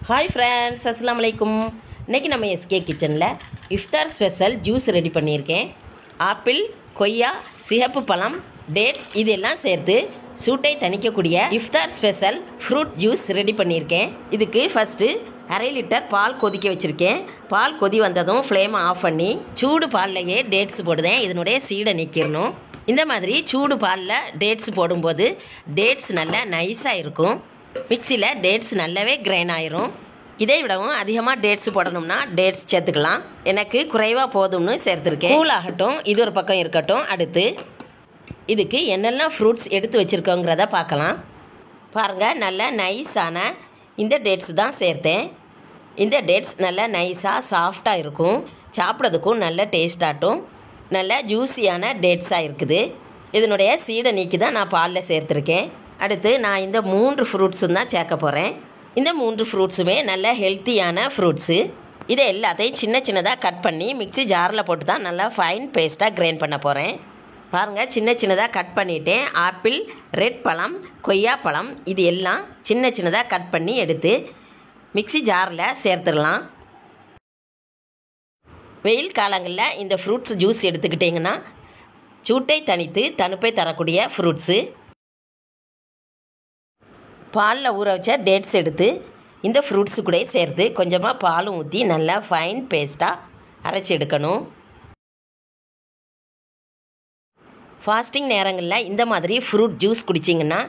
Hi friends, அஸ்ஸலாமு அலைக்கும். இன்றைக்கி நம்ம எஸ்கே கிச்சனில் இஃப்தார் ஸ்பெஷல் ஜூஸ் ரெடி பண்ணியிருக்கேன். ஆப்பிள், கொய்யா, சிகப்பு பழம், டேட்ஸ் இதெல்லாம் சேர்த்து சூட்டை தணிக்கக்கூடிய இஃப்தார் ஸ்பெஷல் ஃப்ரூட் ஜூஸ் ரெடி பண்ணியிருக்கேன். இதுக்கு ஃபஸ்ட்டு 1/2 லிட்டர் பால் கொதிக்க வச்சுருக்கேன். பால் கொதி வந்ததும் ஃப்ளேமை ஆஃப் பண்ணி சூடு பால்லையே டேட்ஸ் போடுதேன். இதனுடைய சீடை நீக்கிடணும். இந்த மாதிரி சூடு பாலில் டேட்ஸ் போடும்போது டேட்ஸ் நல்லா நைஸாக இருக்கும். மிக்சியில் டேட்ஸ் நல்லாவே கிரைண்ட் ஆயிரும். இதை விடவும் அதிகமாக டேட்ஸ் போடணும்னா டேட்ஸ் சேர்த்துக்கலாம். எனக்கு குறைவாக போதும்னு சேர்த்துருக்கேன். கூல் ஆகட்டும், இது ஒரு பக்கம் இருக்கட்டும். அடுத்து இதுக்கு என்னெல்லாம் ஃப்ரூட்ஸ் எடுத்து வச்சுருக்கோங்கிறத பார்க்கலாம். பாருங்கள், நல்ல நைஸான இந்த டேட்ஸ் தான் சேர்த்தேன். இந்த டேட்ஸ் நல்லா நைஸாக சாஃப்டாக இருக்கும். சாப்பிட்றதுக்கும் நல்ல டேஸ்டாகட்டும். நல்ல ஜூஸியான டேட்ஸாக இருக்குது. இதனுடைய சீடை நீக்கி தான் நான் பாலில் சேர்த்துருக்கேன். அடுத்து நான் இந்த 3 ஃப்ரூட்ஸும் தான் சேர்க்க போகிறேன். இந்த 3 ஃப்ரூட்ஸுமே நல்ல ஹெல்த்தியான ஃப்ரூட்ஸு. இதை எல்லாத்தையும் சின்ன சின்னதாக கட் பண்ணி மிக்ஸி ஜாரில் போட்டு தான் நல்லா ஃபைன் பேஸ்ட்டாக கிரைண்ட் பண்ண போகிறேன். பாருங்கள், சின்ன சின்னதாக கட் பண்ணிவிட்டேன். ஆப்பிள், ரெட் பழம், கொய்யா பழம் இது எல்லாம் சின்ன சின்னதாக கட் பண்ணி எடுத்து மிக்ஸி ஜாரில் சேர்த்துடலாம். வெயில் காலங்களில் இந்த ஃப்ரூட்ஸ் ஜூஸ் எடுத்துக்கிட்டிங்கன்னா சூட்டை தணித்து தணுப்பை தரக்கூடிய ஃப்ரூட்ஸு. பாலில் ஊற வச்ச டேட்ஸ் எடுத்து இந்த ஃப்ரூட்ஸு கூட சேர்த்து கொஞ்சமாக பாலும் ஊற்றி நல்லா ஃபைன் பேஸ்ட்டாக அரைச்சி எடுக்கணும். ஃபாஸ்டிங் நேரங்களில் இந்த மாதிரி ஃப்ரூட் ஜூஸ் குடிச்சிங்கன்னா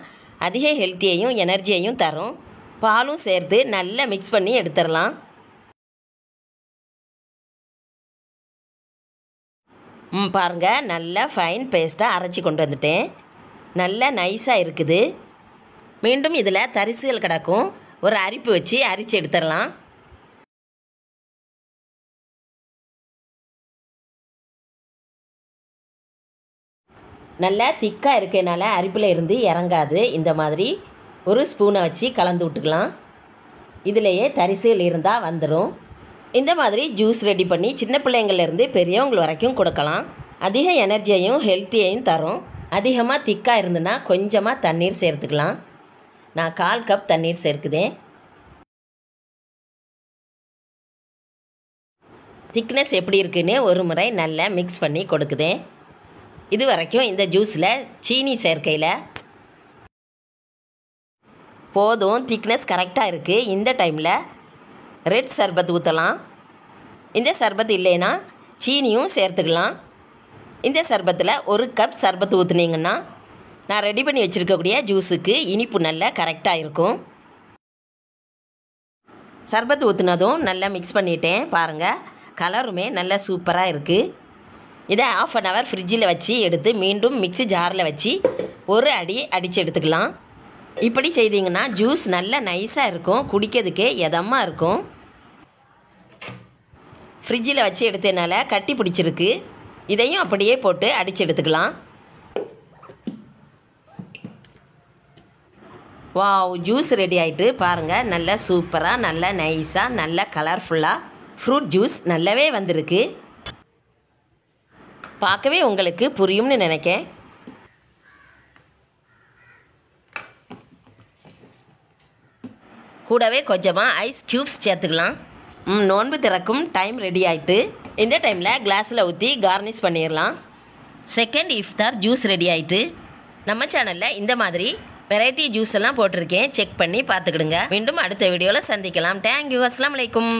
அதிக ஹெல்த்தியையும் எனர்ஜியையும் தரும். பாலும் சேர்த்து நல்லா மிக்ஸ் பண்ணி எடுத்துடலாம். பாருங்கள், நல்லா ஃபைன் பேஸ்ட்டாக அரைச்சி கொண்டு வந்துட்டேன். நல்லா நைஸாக இருக்குது. மீண்டும் இதில் தரிசுகள் கிடக்கும். ஒரு அரிப்பு வச்சு அரிச்சு எடுத்துடலாம். நல்லா திக்காக இருக்கனால அரிப்பில் இருந்து இறங்காது. இந்த மாதிரி ஒரு ஸ்பூனை வச்சு கலந்து விட்டுக்கலாம். இதிலேயே தரிசுகள் இருந்தால் வந்துடும். இந்த மாதிரி ஜூஸ் ரெடி பண்ணி சின்ன பிள்ளைங்கள்லேருந்து பெரியவங்க வரைக்கும் கொடுக்கலாம். அதிக எனர்ஜியையும் ஹெல்த்தியையும் தரும். அதிகமாக திக்காக இருந்துன்னா கொஞ்சமாக தண்ணீர் சேர்த்துக்கலாம். நான் 1/4 கப் தண்ணீர் சேர்க்குதேன். திக்னஸ் எப்படி இருக்குன்னு ஒரு முறை நல்லா மிக்ஸ் பண்ணி கொடுக்குதேன். இது வரைக்கும் இந்த ஜூஸில் சீனி சேர்க்கையில் போதும். திக்னஸ் கரெக்டாக இருக்குது. இந்த டைமில் ரெட் சர்பத் ஊற்றலாம். இந்த சர்பத் இல்லைன்னா சீனியும் சேர்த்துக்கலாம். இந்த சர்பத்தில் 1 கப் சர்பத் ஊற்றுனீங்கன்னா நான் ரெடி பண்ணி வச்சுருக்கக்கூடிய ஜூஸுக்கு இனிப்பு நல்லா கரெக்டாக இருக்கும். சர்பத் ஊற்றுனதும் நல்லா மிக்ஸ் பண்ணிட்டேன். பாருங்கள், கலருமே நல்லா சூப்பராக இருக்குது. இதை 1/2 hour ஃப்ரிட்ஜில் வச்சு எடுத்து மீண்டும் மிக்ஸி ஜாரில் வச்சு ஒரு அடி அடித்து எடுத்துக்கலாம். இப்படி செய்தீங்கன்னா ஜூஸ் நல்லா நைஸாக இருக்கும். குடிக்கிறதுக்கே எதமாக இருக்கும். ஃப்ரிட்ஜில் வச்சு எடுத்ததுனால கட்டி பிடிச்சிருக்கு. இதையும் அப்படியே போட்டு அடித்து எடுத்துக்கலாம். வாவ், ஜூஸ் ரெடி ஆகிட்டு பாருங்கள். நல்லா சூப்பராக, நல்லா நைஸாக, நல்லா கலர்ஃபுல்லாக ஃப்ரூட் ஜூஸ் நல்லாவே வந்திருக்கு. பார்க்கவே உங்களுக்கு புரியும்னு நினைக்கேன். கூடவே கொஞ்சமாக ஐஸ் க்யூப்ஸ் சேர்த்துக்கலாம். நோன்பு திறக்கும் டைம் ரெடி ஆகிட்டு இந்த டைமில் கிளாஸில் ஊற்றி கார்னிஷ் பண்ணிடலாம். செகண்ட் இஃப்தார் ஜூஸ் ரெடி ஆகிட்டு நம்ம சேனலில் இந்த மாதிரி வெரைட்டி ஜூஸ் எல்லாம் போட்டிருக்கேன். செக் பண்ணி பார்த்துக்கிடுங்க. மீண்டும் அடுத்த வீடியோவில் சந்திக்கலாம். தேங்க்யூ. அஸ்ஸலாமு அலைக்கும்.